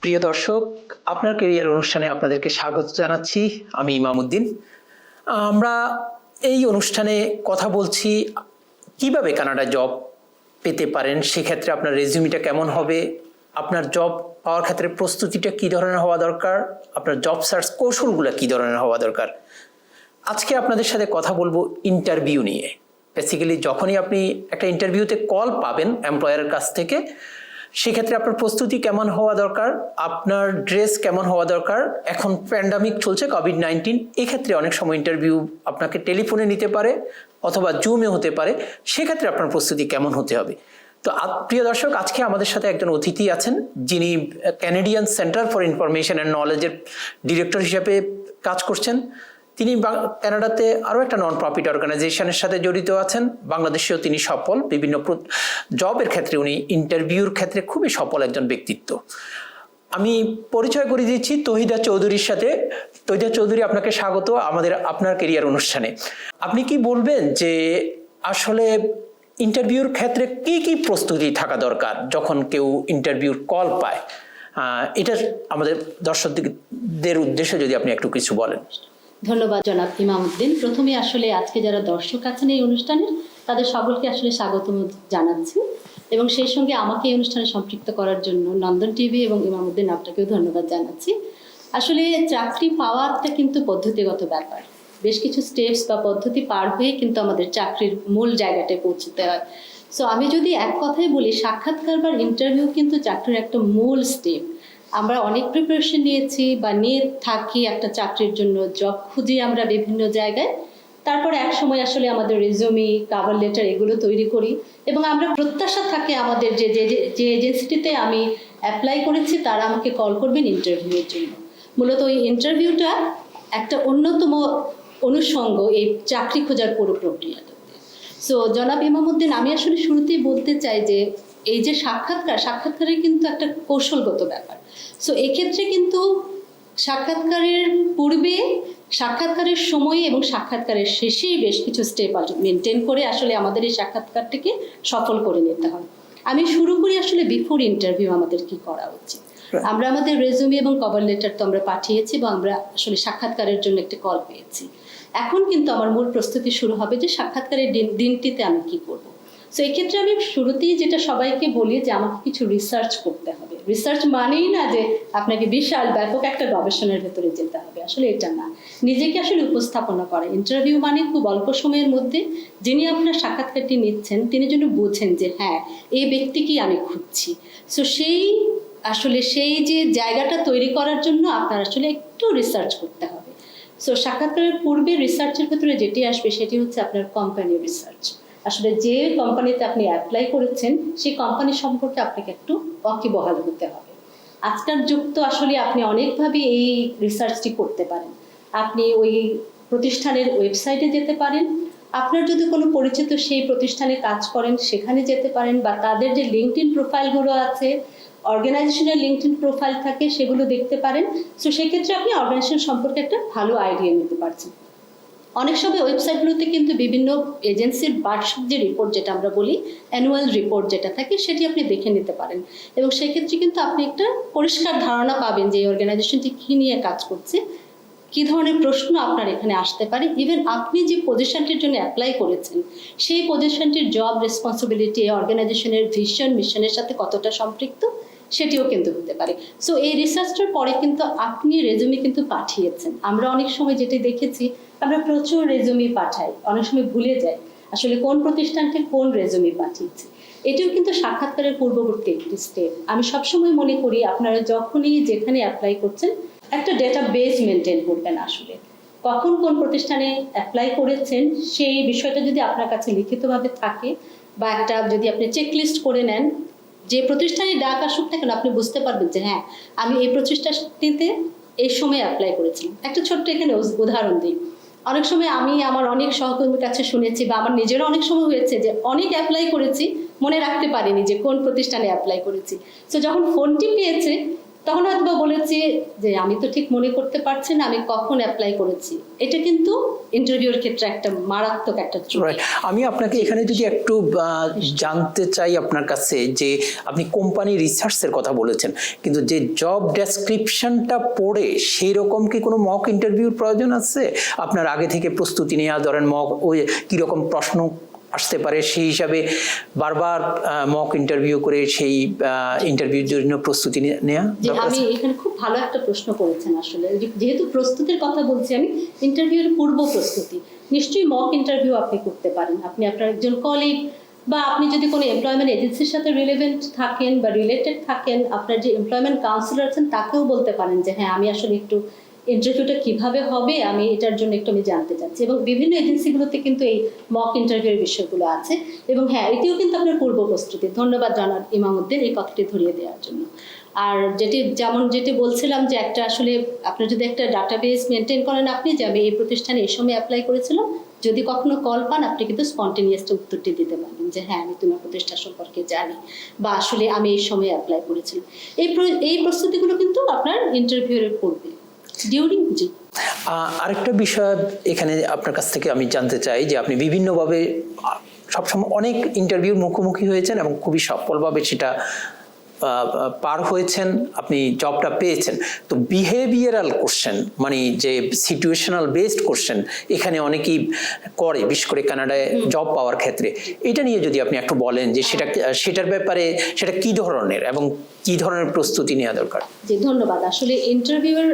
প্রিয় দর্শক, আপনার ক্যারিয়ার অনুষ্ঠানে আপনাদেরকে স্বাগত জানাচ্ছি। আমি ইমামউদ্দিন। আমরা এই অনুষ্ঠানে কথা বলছি কিভাবে কানাডা জব পেতে পারেন, সেক্ষেত্রে আপনার রেজিউমিটা কেমন হবে, আপনার জব পাওয়ার ক্ষেত্রে প্রস্তুতিটা কী ধরনের হওয়া দরকার, আপনার জব সার্চ কৌশলগুলো কী ধরনের হওয়া দরকার। আজকে আপনাদের সাথে কথা বলবো ইন্টারভিউ নিয়ে। বেসিক্যালি যখনই আপনি একটা ইন্টারভিউতে কল পাবেন এমপ্লয়ারের কাছ থেকে, সেক্ষেত্রে আপনার প্রস্তুতি কেমন হওয়া দরকার, আপনার ড্রেস কেমন হওয়া দরকার। এখন প্যান্ডামিক চলছে, কোভিড-19, এক্ষেত্রে অনেক সময় ইন্টারভিউ আপনাকে টেলিফোনে নিতে পারে অথবা জুমে হতে পারে, সেক্ষেত্রে আপনার প্রস্তুতি কেমন হতে হবে। তো প্রিয় দর্শক, আজকে আমাদের সাথে একজন অতিথি আছেন যিনি Canadian centre for information and নলেজের ডিরেক্টর হিসেবে কাজ করছেন। তিনি কানাডাতে আরও একটা নন প্রফিট অর্গানাইজেশনের সাথে জড়িত আছেন। বাংলাদেশেও তিনি সফল, বিভিন্ন জবের ক্ষেত্রে উনি ইন্টারভিউর ক্ষেত্রে খুবই সফল একজন ব্যক্তিত্ব। আমি পরিচয় করে দিচ্ছি তহিদা চৌধুরীর সাথে। তহিদা চৌধুরী, আপনাকে স্বাগত আপনার ক্যারিয়ার অনুষ্ঠানে। আপনি কি বলবেন যে আসলে ইন্টারভিউর ক্ষেত্রে কি কি প্রস্তুতি থাকা দরকার যখন কেউ ইন্টারভিউর কল পায়? এটা আমাদের দর্শকদের উদ্দেশ্যে যদি আপনি একটু কিছু বলেন। ধন্যবাদ জনাব ইমামউদ্দিন। প্রথমে আসলে আজকে যারা দর্শক আছেন এই অনুষ্ঠানে, তাদের সকলকে আসলে স্বাগত জানাচ্ছি এবং সেই সঙ্গে আমাকে এই অনুষ্ঠানে সম্পৃক্ত করার জন্য নন্দন টিভি এবং ইমামউদ্দিন আপনাকেও ধন্যবাদ জানাচ্ছি। আসলে চাকরি পাওয়াটা কিন্তু পদ্ধতিগত ব্যাপার। বেশ কিছু স্টেপস বা পদ্ধতি পার হয়ে কিন্তু আমাদের চাকরির মূল জায়গাটায় পৌঁছতে হয়। সো আমি যদি এক কথাই বলি, সাক্ষাৎকার বা ইন্টারভিউ কিন্তু চাকরির একটা মূল স্টেপ। আমরা অনেক প্রিপারেশন নিয়েছি বা নিয়ে থাকি একটা চাকরির জন্য, জব খুঁজি আমরা বিভিন্ন জায়গায়। তারপরে এক সময় আসলে আমাদের রেজিউমি, কভার লেটার এগুলো তৈরি করি এবং আমরা প্রত্যাশা থাকে আমাদের যে এজেন্সিটিতে আমি অ্যাপ্লাই করেছি তারা আমাকে কল করবেন ইন্টারভিউয়ের জন্য। মূলত ওই ইন্টারভিউটা একটা অন্যতম অনুষঙ্গ এই চাকরি খোঁজার পুরো প্রক্রিয়াটাতে। সো জনাব ইমামউদ্দিন, আমি আসলে শুরুতেই বলতে চাই যে এই যে সাক্ষাৎকারের কিন্তু একটা কৌশলগত ব্যাপার। সো এক্ষেত্রে কিন্তু সাক্ষাৎকারের পূর্বে, সাক্ষাৎকারের সময়ে এবং সাক্ষাৎকারের শেষেই বেশ কিছু স্টেপ মেনটেন করে আসলে আমাদের এই সাক্ষাৎকারটিকে সফল করে নিতে হয়। আমি শুরু করি আসলে বিফোর ইন্টারভিউ আমাদের কি করা উচিত। আমরা আমাদের রেজুমি এবং কভার লেটার তো আমরা পাঠিয়েছি এবং আমরা আসলে সাক্ষাৎকারের জন্য একটি কল পেয়েছি। এখন কিন্তু আমার মূল প্রস্তুতি শুরু হবে যে সাক্ষাৎকারের দিনটিতে আমি কি করব। সো এক্ষেত্রে আমি শুরুতেই যেটা সবাইকে বলি যে আমাকে কিছু রিসার্চ করতে হবে। রিসার্চ মানেই না যে আপনাকে বিশাল ব্যাপক একটা গবেষণার ভেতরে যেতে হবে, আসলে এটা না। নিজেকে আসলে উপস্থাপনা করে। ইন্টারভিউ মানে খুব অল্প সময়ের মধ্যে যিনি আপনার সাক্ষাৎকারটি নিচ্ছেন তিনি যেন বোঝেন যে হ্যাঁ, এই ব্যক্তিকেই আমি খুঁজছি। সো সেই যে জায়গাটা তৈরি করার জন্য আপনার আসলে একটু রিসার্চ করতে হবে। সো সাক্ষাৎকারের পূর্বে রিসার্চের ভেতরে যেটি আসবে সেটি হচ্ছে আপনার কোম্পানি রিসার্চ। আসলে যে কোম্পানিতে আপনি অ্যাপ্লাই করেছেন সেই কোম্পানি সম্পর্কে আপনাকে একটু ওয়াকিবহাল হতে হবে। আজকের যুগ তো আসলে আপনি অনেকভাবে এই রিসার্চটি করতে পারেন। আপনি ওই প্রতিষ্ঠানের ওয়েবসাইটে যেতে পারেন, আপনার যদি কোনো পরিচিত সেই প্রতিষ্ঠানে কাজ করেন সেখানে যেতে পারেন, বা তাদের যে লিঙ্কডইন প্রোফাইলগুলো আছে, অর্গানাইজেশনের লিঙ্কডইন প্রোফাইল থাকে, সেগুলো দেখতে পারেন। সো সেক্ষেত্রে আপনি অর্গানাইজেশন সম্পর্কে একটা ভালো আইডিয়া নিতে পারছেন। অনেক সময় ওয়েবসাইটগুলোতে কিন্তু বিভিন্ন এজেন্সির বার্ষিক যে রিপোর্ট, যেটা আমরা বলি অ্যানুয়াল রিপোর্ট যেটা থাকে, সেটি আপনি দেখে নিতে পারেন এবং সেক্ষেত্রে কিন্তু আপনি একটা পরিষ্কার ধারণা পাবেন যে এই অর্গানাইজেশনটি কী নিয়ে কাজ করছে, কী ধরনের প্রশ্ন আপনার এখানে আসতে পারে। ইভেন আপনি যে পজিশনটির জন্য অ্যাপ্লাই করেছেন সেই পজিশনটির জব রেসপন্সিবিলিটি অর্গানাইজেশনের ভিশন মিশনের সাথে কতটা সম্পৃক্ত সেটিও কিন্তু হতে পারে। সো এই রিসার্চটার পরে কিন্তু আপনি রেজুমি কিন্তু পাঠিয়েছেন। আমরা অনেক সময় যেটি দেখেছি, আমরা প্রচুর রেজুমি পাঠাই, অনেক সময় ভুলে যাই আসলে কোন প্রতিষ্ঠানটির কোন রেজুমি পাঠিয়েছি। এটিও কিন্তু সাক্ষাৎকারের পূর্ববর্তী একটি স্টেপ। আমি সবসময় মনে করি আপনারা যখনই যেখানে অ্যাপ্লাই করছেন একটা ডেটা বেস মেনটেন করবেন। আসলে কখন কোন প্রতিষ্ঠানে অ্যাপ্লাই করেছেন সেই বিষয়টা যদি আপনার কাছে লিখিতভাবে থাকে, বা একটা যদি আপনি চেকলিস্ট করে নেন, যে প্রতিষ্ঠানে ডাক আসুক না কেন আপনি বুঝতে পারবেন যে হ্যাঁ, আমি এই প্রতিষ্ঠানটিতে এই সময় অ্যাপ্লাই করেছি। একটা ছোট্ট এখানে উদাহরণ দিই। অনেক সময় আমি আমার অনেক সহকর্মীর কাছে শুনেছি, বা আমার নিজেরও অনেক সময় হয়েছে যে অনেক অ্যাপ্লাই করেছি, মনে রাখতে পারিনি যে কোন প্রতিষ্ঠানে অ্যাপ্লাই করেছি। সো যখন ফোনটি পেয়েছে তখন হয়তো বা বলেছি যে আমি তো ঠিক মনে করতে পারছি না আমি কখন অ্যাপ্লাই করেছি। এটা কিন্তু ইন্টারভিউর ক্ষেত্রে একটা মারাত্মক একটা ত্রুটি। Right. আমি আপনাকে এখানে যদি একটু জানতে চাই আপনার কাছে যে আপনি কোম্পানি রিসার্চের কথা বলেছেন, কিন্তু যে জব ডেসক্রিপশনটা পড়ে সেই রকম কি কোনো মক ইন্টারভিউর প্রয়োজন আছে? আপনার আগে থেকে প্রস্তুতি নেওয়া, ধরেন মক ওই কিরকম প্রশ্ন আসতে পারে সেই হিসাবে বারবার মক ইন্টারভিউ করে সেই ইন্টারভিউর জন্য প্রস্তুতি নেওয়া যে দরকার আমি আছে? এখানে খুব ভালো একটা প্রশ্ন করেছেন। আসলে যেহেতু প্রস্তুতির কথা বলছি আমি, ইন্টারভিউর পূর্ব প্রস্তুতি নিশ্চয়ই মক ইন্টারভিউ আপনি করতে পারেন। আপনি আপনার একজন কলিগ বা আপনি যদি কোনো এমপ্লয়মেন্ট এজেন্সির সাথে রিলেভেন্ট থাকেন বা রিলেটেড থাকেন, আপনার যে এমপ্লয়মেন্ট কাউন্সিলর আছেন তাকেও বলতে পারেন যে হ্যাঁ আমি আসলে একটু ইন্টারভিউটা কিভাবে হবে আমি এটার জন্য একটু আমি জানতে চাচ্ছি। এবং বিভিন্ন এজেন্সিগুলোতে কিন্তু এই মক ইন্টারভিউর বিষয়গুলো আছে। এবং হ্যাঁ, এটিও কিন্তু আপনার পূর্ব প্রস্তুতি। ধন্যবাদ জানান ইমামউদ্দিন এই কথাটি ধরিয়ে দেওয়ার জন্য। আর যেটি বলছিলাম যে একটা আসলে আপনার যদি একটা ডাটাবেস মেনটেন করেন আপনি, যে আমি এই প্রতিষ্ঠানে এই সময় অ্যাপ্লাই করেছিলাম, যদি কখনো কল পান আপনি কিন্তু স্পন্টেনিয়াসলি উত্তরটি দিতে পারবেন যে হ্যাঁ আমি তোমার প্রতিষ্ঠান সম্পর্কে জানি বা আসলে আমি এই সময় অ্যাপ্লাই করেছিলাম। এই প্রস্তুতিগুলো কিন্তু আপনার ইন্টারভিউয়ের পূর্বে ডিউরিং। জি, আরেকটা বিষয় এখানে আপনার কাছ থেকে আমি জানতে চাই যে আপনি বিভিন্নভাবে সবসময় অনেক ইন্টারভিউর মুখোমুখি হয়েছেন এবং খুবই সফলভাবে সেটা পার হয়েছেন, আপনি জবটা পেয়েছেন। তো বিহেভিয়ারাল কোশ্চেন মানে যে সিচুয়েশনাল বেসড কোশ্চেন এখানে অনেকেই করে, বিশেষ করে কানাডায় জব পাওয়ার ক্ষেত্রে। এটা নিয়ে যদি আপনি একটু বলেন যে সেটার ব্যাপারে সেটা কি ধরনের এবং কি ধরনের প্রস্তুতি নেওয়া দরকার? জি ধন্যবাদ। আসলে ইন্টারভিউয়ের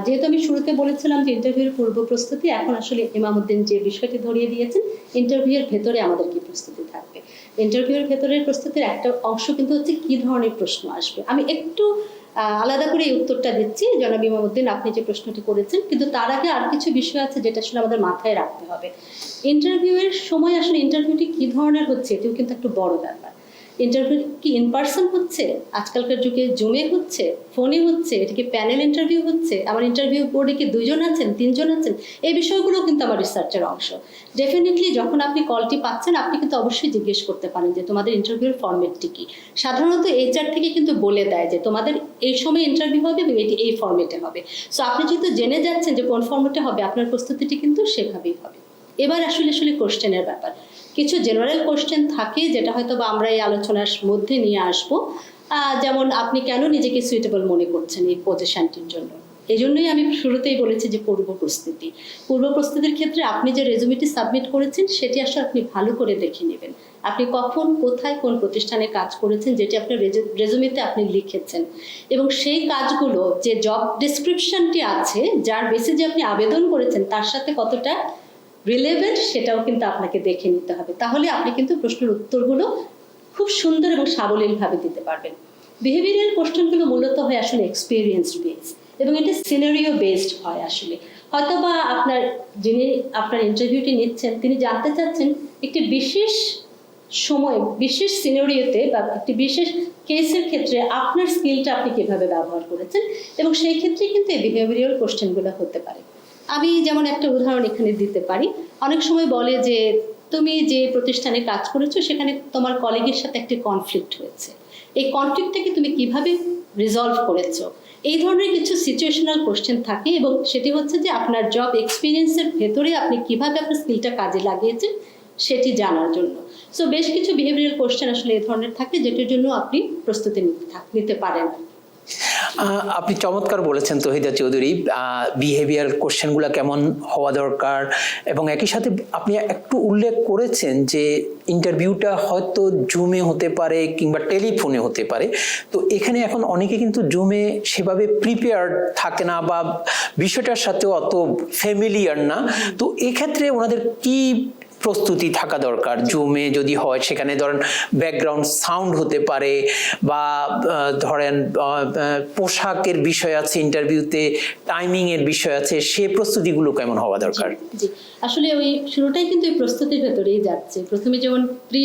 যেহেতু আমি শুরুতে বলেছিলাম যে ইন্টারভিউয়ের পূর্ব প্রস্তুতি, এখন আসলে ইমামউদ্দিন যে বিষয়টি ধরিয়ে দিয়েছেন ইন্টারভিউয়ের ভেতরে আমাদের কি প্রস্তুতি থাকবে। ইন্টারভিউয়ের ভেতরের প্রস্তুতির একটা অংশ কিন্তু হচ্ছে কি ধরনের প্রশ্ন আসবে। আমি একটু আলাদা করে এই উত্তরটা দিচ্ছি জনাব ইমামউদ্দিন আপনি যে প্রশ্নটি করেছেন, কিন্তু তার আগে আর কিছু বিষয় আছে যেটা আসলে আমাদের মাথায় রাখতে হবে। ইন্টারভিউয়ের সময় আসলে ইন্টারভিউটি কি ধরনের হচ্ছে এটিও কিন্তু একটা বড় ব্যাপার। ইন্টারভিউ কি ইন পার্সন হচ্ছে, আজকালকার যুগে জুমে হচ্ছে, ফোনে হচ্ছে, এটা কি প্যানেল ইন্টারভিউ হচ্ছে, আমার ইন্টারভিউ বোর্ডে কি 2 জন আছেন 3 জন আছেন, এই বিষয়গুলো কিন্তু আমার রিসার্চের অংশ। ডেফিনেটলি যখন আপনি কলটি পাচ্ছেন আপনি কিন্তু অবশ্যই জিজ্ঞেস করতে পারেন যে তোমাদের ইন্টারভিউর ফরম্যাটটি কি। সাধারণত এইচআর থেকে কিন্তু বলে দেয় যে তোমাদের এই সময় ইন্টারভিউ হবে এবং এটি এই ফরম্যাটে হবে। সো আপনি যেহেতু জেনে যাচ্ছেন যে কোন ফরম্যাটে হবে আপনার প্রস্তুতিটি কিন্তু সেভাবেই হবে। এবার আসলে কোশ্চেনের ব্যাপার, কিছু জেনারেল কোশ্চেন থাকে যেটা হয়তো বা আমরা এই আলোচনার মধ্যে নিয়ে আসবো। যেমন আপনি কেন নিজেকে সুইটেবল মনে করছেন এই পজিশনটির জন্য। এই জন্যই আমি শুরুতেই বলেছি যে পূর্ব প্রস্তুতির ক্ষেত্রে আপনি যে রেজুমেটি সাবমিট করেছেন সেটি আসলে আপনি ভালো করে দেখে নেবেন। আপনি কখন কোথায় কোন প্রতিষ্ঠানে কাজ করেছেন যেটি আপনার রেজুমেতে আপনি লিখেছেন, এবং সেই কাজগুলো যে জব ডেসক্রিপশনটি আছে যার বেসিসে আপনি আবেদন করেছেন তার সাথে কতটা রিলেভেন্ট সেটাও কিন্তু আপনাকে দেখে নিতে হবে। তাহলে আপনি কিন্তু প্রশ্নের উত্তরগুলো খুব সুন্দর এবং সাবলীলভাবে দিতে পারবেন। বিহেভিয়ারাল কোশ্চেনগুলো মূলত হয় আসলে এক্সপিরিয়েন্স বেসড এবং এটা সিনারিও বেসড হয়। আসলে হয়তো বা যিনি আপনার ইন্টারভিউটি নিচ্ছেন তিনি জানতে চাচ্ছেন একটি বিশেষ সময় বিশেষ সিনারিওতে বা একটি বিশেষ কেসের ক্ষেত্রে আপনার স্কিলটা আপনি কিভাবে ব্যবহার করেছেন, এবং সেই ক্ষেত্রে কিন্তু এই বিহেভিয়ারাল কোশ্চেনগুলো হতে পারে। আমি যেমন একটা উদাহরণ এখানে দিতে পারি, অনেক সময় বলে যে তুমি যে প্রতিষ্ঠানে কাজ করেছো সেখানে তোমার কলিগের সাথে একটি কনফ্লিক্ট হয়েছে, এই কনফ্লিক্টটাকে তুমি কিভাবে রিজলভ করেছো। এই ধরনের কিছু সিচুয়েশনাল কোশ্চেন থাকে এবং সেটি হচ্ছে যে আপনার জব এক্সপিরিয়েন্সের ভেতরে আপনি কিভাবে আপনার স্কিলটা কাজে লাগিয়েছেন সেটি জানার জন্য। সো বেশ কিছু বিহেভিয়ারাল কোশ্চেন আসলে এই ধরনের থাকে যেটির জন্য আপনি প্রস্তুতি নিতে পারেন। আপনি চমৎকার বলেছেন তহিদা চৌধুরী, বিহেভিয়ার কোশ্চেনগুলো কেমন হওয়া দরকার, এবং একই সাথে আপনি একটু উল্লেখ করেছেন যে ইন্টারভিউটা হয়তো জুমে হতে পারে কিংবা টেলিফোনে হতে পারে। তো এখানে এখন অনেকে কিন্তু জুমে সেভাবে প্রিপেয়ার্ড থাকে না বা বিষয়টার সাথে অত ফ্যামিলিয়ার না। তো এক্ষেত্রে ওনাদের কি প্রস্তুতি থাকা দরকার? জুমে যদি হয় সেখানে ধরেন ব্যাকগ্রাউন্ড সাউন্ড হতে পারে বা ধরেন পোশাকের বিষয় আছে, ইন্টারভিউতে টাইমিং এর বিষয় আছে, সে প্রস্তুতিগুলো কেমন হওয়া দরকার? জি, আসলে ওই শুরুটাই কিন্তু এই প্রস্তুতির ভেতরেই যাচ্ছে। প্রথমে যেমন প্রি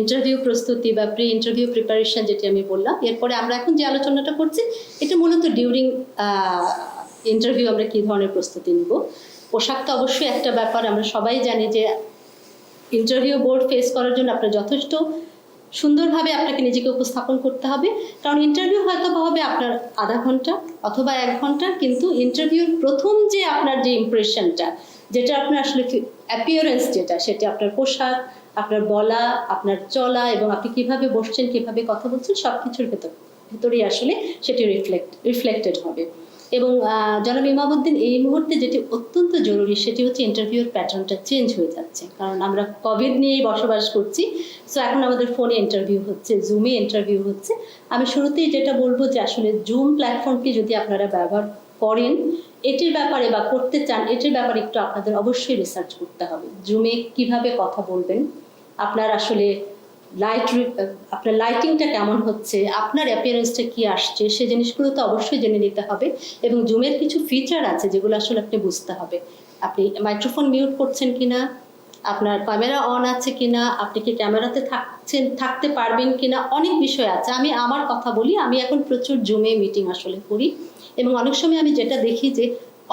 ইন্টারভিউ প্রস্তুতি বা প্রি ইন্টারভিউ প্রিপারেশন যেটি আমি বললাম, এরপরে আমরা এখন যে আলোচনাটা করছি এটা মূলত ডিউরিং ইন্টারভিউ আমরা কি ধরনের প্রস্তুতি নিব। পোশাক তো অবশ্যই একটা ব্যাপার, আমরা সবাই জানি যে ইন্টারভিউ বোর্ড ফেস করার জন্য আপনার যথেষ্ট সুন্দরভাবে আপনাকে নিজেকে উপস্থাপন করতে হবে, কারণ ইন্টারভিউ হয়তো বা হবে আপনার আধা ঘন্টা অথবা 1 ঘন্টা, কিন্তু ইন্টারভিউর প্রথম যে আপনার যে ইমপ্রেশনটা, যেটা আপনার আসলে অ্যাপিয়ারেন্স যেটা, সেটা আপনার পোশাক, আপনার বলা, আপনার চলা এবং আপনি কিভাবে বসছেন, কিভাবে কথা বলছেন, সব কিছুর ভেতরেই আসলে সেটি রিফ্লেক্টেড হবে। এবং জনাব ইমামউদ্দিন, এই মুহূর্তে যেটি অত্যন্ত জরুরি সেটি হচ্ছে ইন্টারভিউর প্যাটার্নটা চেঞ্জ হয়ে যাচ্ছে, কারণ আমরা কোভিড নিয়েই বসবাস করছি। সো এখন আমাদের ফোনে ইন্টারভিউ হচ্ছে, জুমে ইন্টারভিউ হচ্ছে। আমি শুরুতেই যেটা বলবো যে আসলে জুম প্ল্যাটফর্মটি যদি আপনারা ব্যবহার করেন, এটির ব্যাপারে বা করতে চান, এটির ব্যাপারে একটু আপনাদের অবশ্যই রিসার্চ করতে হবে। জুমে কিভাবে কথা বলবেন, আপনার আসলে আপনার লাইটিংটা কেমন হচ্ছে, আপনার অ্যাপিয়ারেন্সটা কি আসছে, সেই জিনিসগুলো তো অবশ্যই জেনে নিতে হবে। এবং জুমের কিছু ফিচার আছে যেগুলো আসলে আপনি বুঝতে হবে। আপনি মাইক্রোফোন মিউট করছেন কিনা, আপনার ক্যামেরা অন আছে কিনা, আপনি কি ক্যামেরাতে থাকতে পারবেন কিনা, অনেক বিষয় আছে। আমি আমার কথা বলি, আমি এখন প্রচুর জুমে মিটিং আসলে করি, এবং অনেক সময় আমি যেটা দেখি যে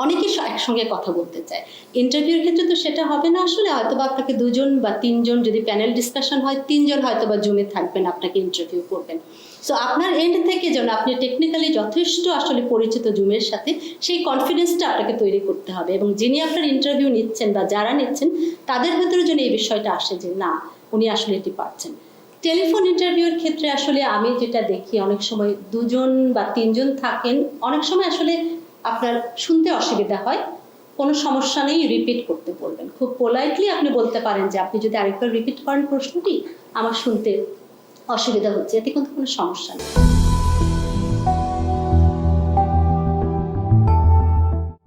অনেকেই একসঙ্গে কথা বলতে চায়। ইন্টারভিউর ক্ষেত্রে তো সেটা হবে না আসলে, হয়তো বা আপনাকে 2 জন বা 3 জন, যদি প্যানেল ডিসকাশন হয় 3 জন হয়তো বা জুমে থাকবেন, আপনাকে ইন্টারভিউ করবেন। সো আপনার এন্ড থেকে যেন আপনি টেকনিক্যালি যথেষ্ট আসলে পরিচিত জুমের সাথে, সেই কনফিডেন্সটা আপনাকে তৈরি করতে হবে। এবং যিনি আপনার ইন্টারভিউ নিচ্ছেন বা যারা নিচ্ছেন, তাদের ভেতরে যেন এই বিষয়টা আসে যে না, উনি আসলে এটি পারছেন। টেলিফোন ইন্টারভিউর ক্ষেত্রে আসলে আমি যেটা দেখি, অনেক সময় 2 জন বা 3 জন থাকেন, অনেক সময় আসলে আপনার শুনতে অসুবিধা হয়। কোনো সমস্যা নেই, রিপিট করতে বলবেন। খুব পোলাইটলি আপনি বলতে পারেন যে আপনি যদি আরেকবার রিপিট করেন প্রশ্নটি, আমার শুনতে অসুবিধা হচ্ছে, এতে কিন্তু কোনো সমস্যা নেই।